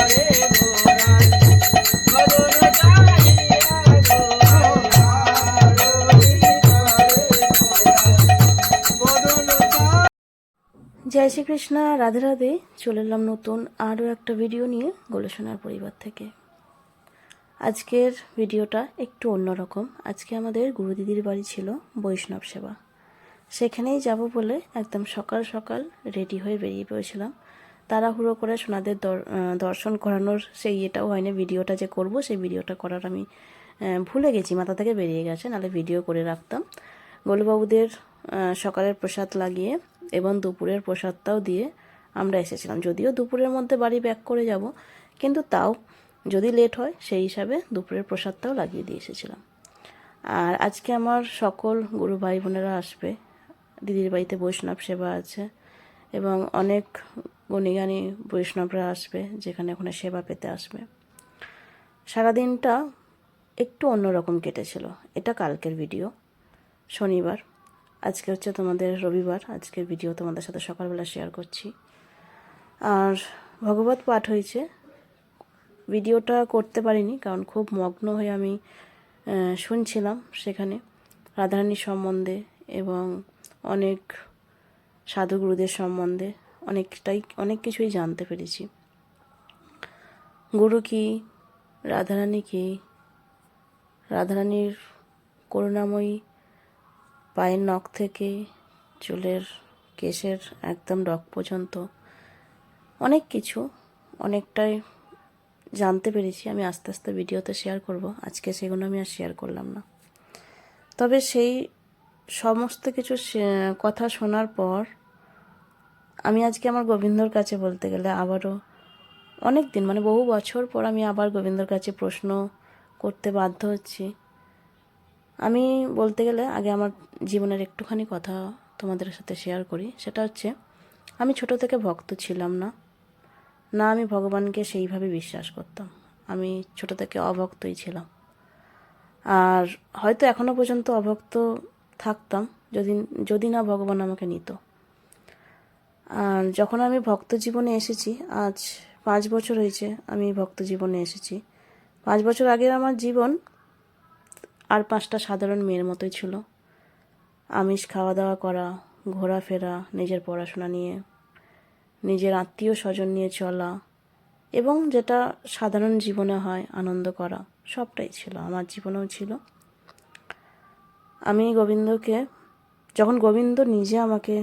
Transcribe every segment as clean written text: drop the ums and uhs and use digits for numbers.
জয় শ্রীকৃষ্ণ, রাধে রাধে। চলে এলাম নতুন আরও একটা ভিডিও নিয়ে গোলসোনার পরিবার থেকে। আজকের ভিডিওটা একটু অন্যরকম। আজকে আমাদের গুরুদিদির বাড়ি ছিল বৈষ্ণব সেবা, সেখানেই যাব বলে একদম সকাল সকাল রেডি হয়ে বেরিয়ে পড়েছিলাম। তাড়াহুড়ো করে সোনাদের দর্শন করানোর সেই এটাও হয়নি, ভিডিওটা যে করব সেই ভিডিওটা করার আমি ভুলে গেছি, মাথা থেকে বেরিয়ে গেছে, নাহলে ভিডিও করে রাখতাম। গোলুবাবুদের সকালের প্রসাদ লাগিয়ে এবং দুপুরের প্রসাদটাও দিয়ে আমরা এসেছিলাম। যদিও দুপুরের মধ্যে বাড়ি ব্যাক করে যাব, কিন্তু তাও যদি লেট হয় সেই হিসাবে দুপুরের প্রসাদটাও লাগিয়ে দিয়ে এসেছিলাম। আর আজকে আমার সকল গুরু ভাই বোনেরা আসবে। দিদির বাড়িতে বৈষ্ণব সেবা আছে এবং অনেক গুণীগানী বৈষ্ণবরা আসবে, যেখানে ওখানে সেবা পেতে আসবে। সারাদিনটা একটু অন্যরকম কেটেছিল। এটা কালকের ভিডিও, শনিবার। আজকে হচ্ছে তোমাদের রবিবার। আজকের ভিডিও তোমাদের সাথে সকালবেলা শেয়ার করছি। আর ভগবত পাঠ হয়েছে, ভিডিওটা করতে পারিনি কারণ খুব মগ্ন হয়ে আমি শুনছিলাম সেখানে রাধারানীর সম্বন্ধে এবং অনেক সাধুগুরুদের সম্বন্ধে অনেক কিছুই জানতে পেরেছি। গুরু কী, রাধারানী কী, রাধারানীর করুণাময়ী পায়ের নখ থেকে চুলের কেশের একদম ডগ পর্যন্ত অনেক কিছু, অনেকটাই জানতে পেরেছি। আমি আস্তে আস্তে ভিডিওতে শেয়ার করব, আজকে সেগুলো আমি আর শেয়ার করলাম না। তবে সেই সমস্ত কিছু কথা শোনার পর আমি আজকে আমার গোবিন্দর কাছে বলতে গেলে আবারও অনেক দিন, মানে বহু বছর পর আমি আবার গোবিন্দর কাছে প্রশ্ন করতে বাধ্য হচ্ছি। আমি বলতে গেলে আগে আমার জীবনের একটুখানি কথা তোমাদের সাথে শেয়ার করি। সেটা হচ্ছে, আমি ছোট থেকে ভক্ত ছিলাম না, আমি ভগবানকে সেইভাবে বিশ্বাস করতাম। আমি ছোট থেকে অভক্তই ছিলাম, আর হয়তো এখনও পর্যন্ত অভক্ত থাকতাম যদি না ভগবান আমাকে নিত। আর যখন আমি ভক্ত জীবনে এসেছি, আজ 5 বছর হয়েছে আমি ভক্ত জীবনে এসেছি। 5 বছর আগের আমার জীবন আর 5টা সাধারণ মেয়ের মতোই ছিল। আমিষ খাওয়া দাওয়া করা, ঘোরাফেরা, নিজের পড়াশোনা নিয়ে, নিজের আত্মীয় স্বজন নিয়ে চলা এবং যেটা সাধারণ জীবনে হয় আনন্দ করা, সবটাই ছিল, আমার জীবনেও ছিল। আমি গোবিন্দকে, যখন গোবিন্দ নিজে আমাকে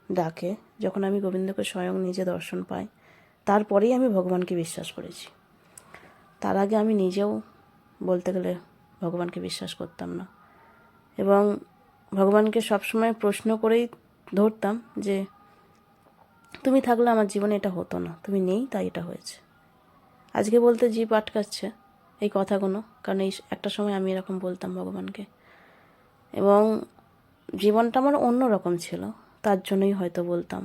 ডাকে, যখন আমি গোবিন্দকে স্বয়ং নিজে দর্শন পাই, তারপরেই আমি ভগবানকে বিশ্বাস করেছি। তার আগে আমি নিজেও বলতে গেলে ভগবানকে বিশ্বাস করতাম না এবং ভগবানকে সবসময় প্রশ্ন করেই ধরতাম যে তুমি থাকলে আমার জীবনে এটা হতো না, তুমি নেই তাই এটা হয়েছে। আজকে বলতে জিভ আটকাচ্ছে এই কথাগুলো, কারণ এই একটা সময় আমি এরকম বলতাম ভগবানকে এবং জীবনটা আমার অন্য রকম ছিল, তার জন্যই হয়তো বলতাম।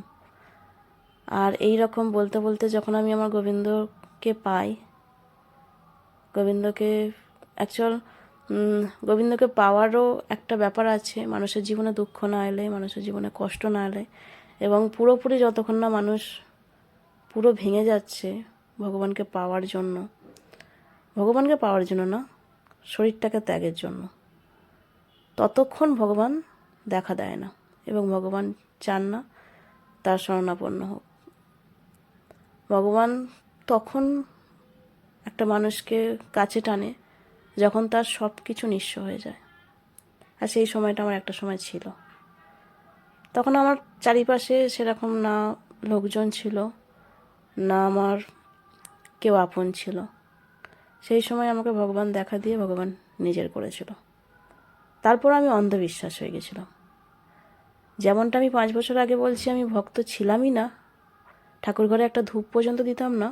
আর এই রকম বলতে বলতে যখন আমি আমার গোবিন্দকে পাই, গোবিন্দকে গোবিন্দকে পাওয়ারও একটা ব্যাপার আছে। মানুষের জীবনে দুঃখ না এলে, মানুষের জীবনে কষ্ট না এলে এবং পুরোপুরি যতক্ষণ না মানুষ পুরো ভেঙে যাচ্ছে ভগবানকে পাওয়ার জন্য না, শরীরটাকে ত্যাগের জন্য, ততক্ষণ ভগবান দেখা দেয় না এবং ভগবান চান না তার শরণাপন্ন হোক। ভগবান তখন একটা মানুষকে কাছে টানে যখন তার সব কিছু নিঃস্ব হয়ে যায়। আর সেই সময়টা আমার একটা সময় ছিল। তখন আমার চারিপাশে সেরকম না লোকজন ছিল, না আমার কেউ আপন ছিল। সেই সময় আমাকে ভগবান দেখা দিয়ে ভগবান নিজের করেছিল। তারপর আমি অন্ধবিশ্বাস হয়ে গেছিলাম। যেমনটা আমি 5 বছর আগে বলছি আমি ভক্ত ছিলামই না, ঠাকুর ঘরে একটা ধূপ পর্যন্ত দিতাম না,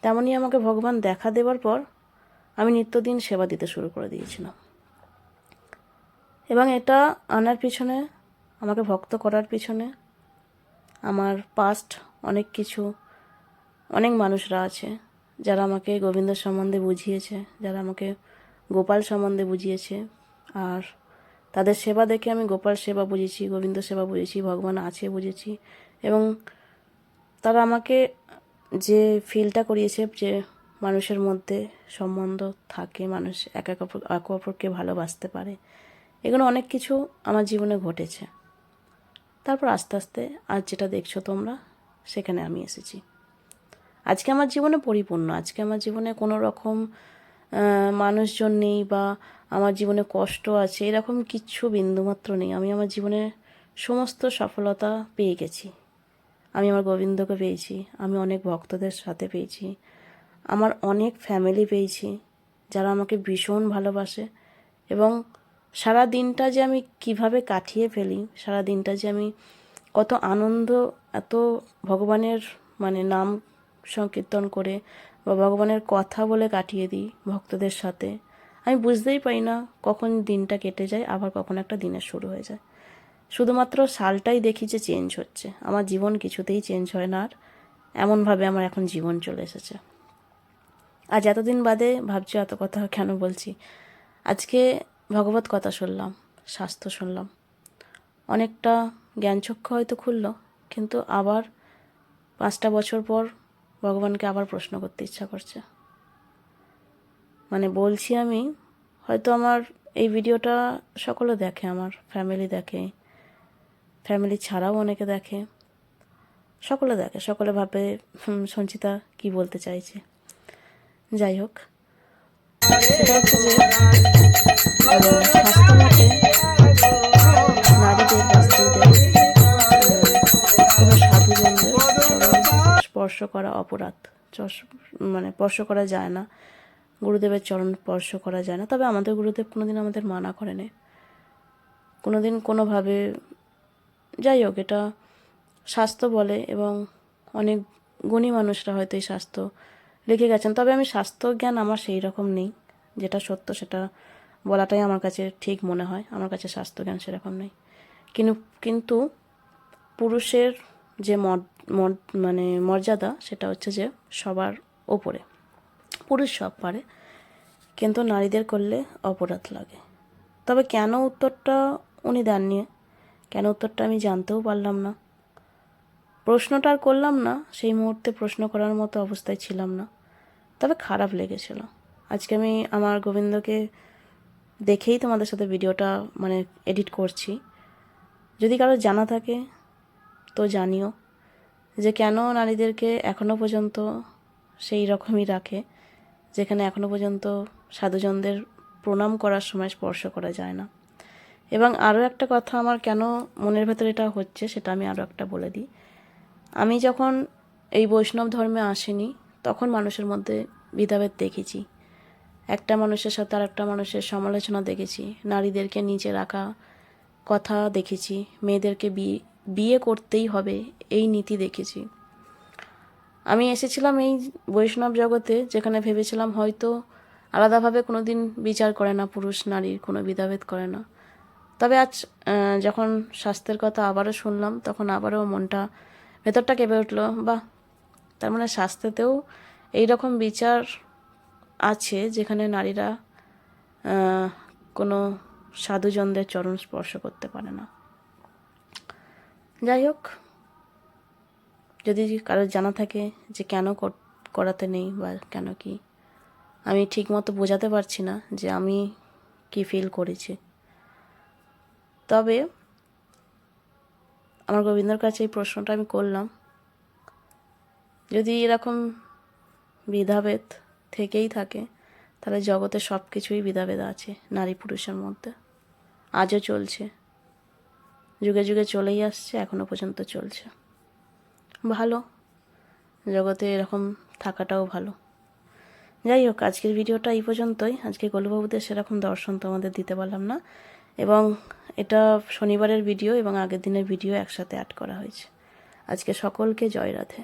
তেমনই আমাকে ভগবান দেখা দেওয়ার পর আমি নিত্যদিন সেবা দিতে শুরু করে দিয়েছিলাম। এবং এটা আনার পিছনে, আমাকে ভক্ত করার পিছনে আমার পাস্ট অনেক কিছু, অনেক মানুষরা আছে যারা আমাকে গোবিন্দ সম্বন্ধে বুঝিয়েছে, যারা আমাকে গোপাল সম্বন্ধে বুঝিয়েছে। আর তাদের সেবা দেখে আমি গোপাল সেবা বুঝেছি, গোবিন্দ সেবা বুঝেছি, ভগবান আছে বুঝেছি এবং তারা আমাকে যে ফিলটা করিয়েছে যে মানুষের মধ্যে সম্বন্ধ থাকে, মানুষ একে অপরকে ভালোবাসতে পারে, এগুলো অনেক কিছু আমার জীবনে ঘটেছে। তারপর আস্তে আস্তে আজ যেটা দেখছো তোমরা, সেখানে আমি এসেছি। আজকে আমার জীবনে পরিপূর্ণ, আজকে আমার জীবনে কোনো রকম মানুষজন নেই বা আমার জীবনে কষ্ট আছে এরকম কিচ্ছু বিন্দুমাত্র নেই। আমি আমার জীবনে সমস্ত সফলতা পেয়ে গেছি। আমি আমার গোবিন্দকে পেয়েছি, আমি অনেক ভক্তদের সাথে পেয়েছি, আমার অনেক ফ্যামিলি পেয়েছি যারা আমাকে ভীষণ ভালোবাসে। এবং সারা দিনটা যে আমি কিভাবে কাটিয়ে ফেলি, সারা দিনটা যে আমি কত আনন্দ, এত ভগবানের নাম সংকীর্তন করে বা ভগবানের কথা বলে কাটিয়ে দিই ভক্তদের সাথে, আমি বুঝতেই পারি না কখন দিনটা কেটে যায়, আবার কখন একটা দিনের শুরু হয়ে যায়। শুধুমাত্র সালটাই দেখি যে চেঞ্জ হচ্ছে, আমার জীবন কিছুতেই চেঞ্জ হয় না। আর এমনভাবে আমার এখন জীবন চলে এসেছে। আজ এতদিন বাদে ভাবছি এত কথা কেন বলছি। আজকে ভগবত কথা শুনলাম, স্বাস্থ্য শুনলাম, অনেকটা জ্ঞানচক্ষু হয়তো খুললো, কিন্তু আবার 5টা বছর পর ভগবানকে আবার প্রশ্ন করতে ইচ্ছা করছে। বলছি আমি, হয়তো আমার এই ভিডিওটা সকলে দেখে, আমার ফ্যামিলি দেখে, ফ্যামিলি ছাড়াও অনেকে দেখে, সকলে দেখে, সকলে ভাবে সঞ্চিতা কি বলতে চাইছে। যাই হোক, সেটা হচ্ছে যে স্বাস্থ্য মতে নারীদের বা স্ত্রীদের কোনো সাধুজনদের চরণ স্পর্শ করা অপরাধ, স্পর্শ করা যায় না, গুরুদেবের চরণ স্পর্শ করা যায় না। তবে আমাদের গুরুদেব কোনোদিন আমাদের মানা করেনি, কোনোদিন কোনোভাবে। যাই হোক, এটা শাস্ত্র বলে এবং অনেক গুণী মানুষরা হয়তো এই শাস্ত্র লিখে গেছেন। তবে আমি শাস্ত্র জ্ঞান আমার সেই রকম নেই, যেটা সত্য সেটা বলাটাই আমার কাছে ঠিক মনে হয়। আমার কাছে শাস্ত্র জ্ঞান সেরকম নেই। কিন্তু পুরুষের যে মর্যাদা, সেটা হচ্ছে যে সবার ওপরে। পুরুষ সব পারে, কিন্তু নারীদের করলে অপরাধ লাগে। তবে কেন উত্তরটা উনি দেননি, কেন উত্তরটা আমি জানতেও পারলাম না। প্রশ্নটা আর করলাম না, সেই মুহূর্তে প্রশ্ন করার মতো অবস্থায় ছিলাম না। তবে খারাপ লেগেছিল। আজকে আমি আমার গোবিন্দকে দেখেই তোমাদের সাথে ভিডিওটা এডিট করছি। যদি কারো জানা থাকে তো জানিও যে কেন নারীদেরকে এখনও পর্যন্ত সেই রকমই রাখে, যেখানে এখনও পর্যন্ত সাধুজনদের প্রণাম করার সময় স্পর্শ করা যায় না। এবং আরও একটা কথা আমার কেন মনের ভেতরে এটা হচ্ছে, সেটা আমি আরও একটা বলে দিই। আমি যখন এই বৈষ্ণব ধর্মে আসিনি, তখন মানুষের মধ্যে ভেদাভেদ দেখেছি। একটা মানুষের সাথে আর একটা মানুষের সমালোচনা দেখেছি, নারীদেরকে নিচে রাখা কথা দেখেছি, মেয়েদেরকে বিয়ে করতেই হবে এই নীতি দেখেছি। আমি এসেছিলাম এই বৈষ্ণব জগতে, যেখানে ভেবেছিলাম হয়তো আলাদাভাবে কোনো দিন বিচার করে না, পুরুষ নারীর কোনো ভেদাভেদ করে না। তবে আজ যখন স্বাস্থ্যের কথা আবারও শুনলাম, তখন আবারও মনটা, ভেতরটা কেঁপে উঠলো। বাহ, তার স্বাস্থ্যতেও এইরকম বিচার আছে, যেখানে নারীরা কোনো সাধুজনদের চরণ স্পর্শ করতে পারে না। যাই হোক, যদি কারোর জানা থাকে যে কেন করাতে নেই বা কেন কি, আমি ঠিকমতো বোঝাতে পারছি না যে আমি কি ফিল করেছি। তবে আমার গোবিন্দর কাছে এই প্রশ্নটা আমি করলাম, যদি এরকম ভেদাভেদ থেকেই থাকে, তাহলে জগতে সব কিছুই ভেদাভেদ আছে নারী পুরুষের মধ্যে, আজও চলছে, যুগে যুগে চলেই আসছে, এখনও পর্যন্ত চলছে। ভালো, জগতে এরকম থাকাটাও ভালো। যাই হোক, আজকের ভিডিওটা এই পর্যন্তই। আজকে গোলুবাবুদের সেরকম দর্শন তোমাদের দিতে পারলাম না, এবং এটা শনিবারের ভিডিও এবং আগের দিনের ভিডিও একসাথে অ্যাড করা হয়েছে। আজকে সকলকে জয় রাধে।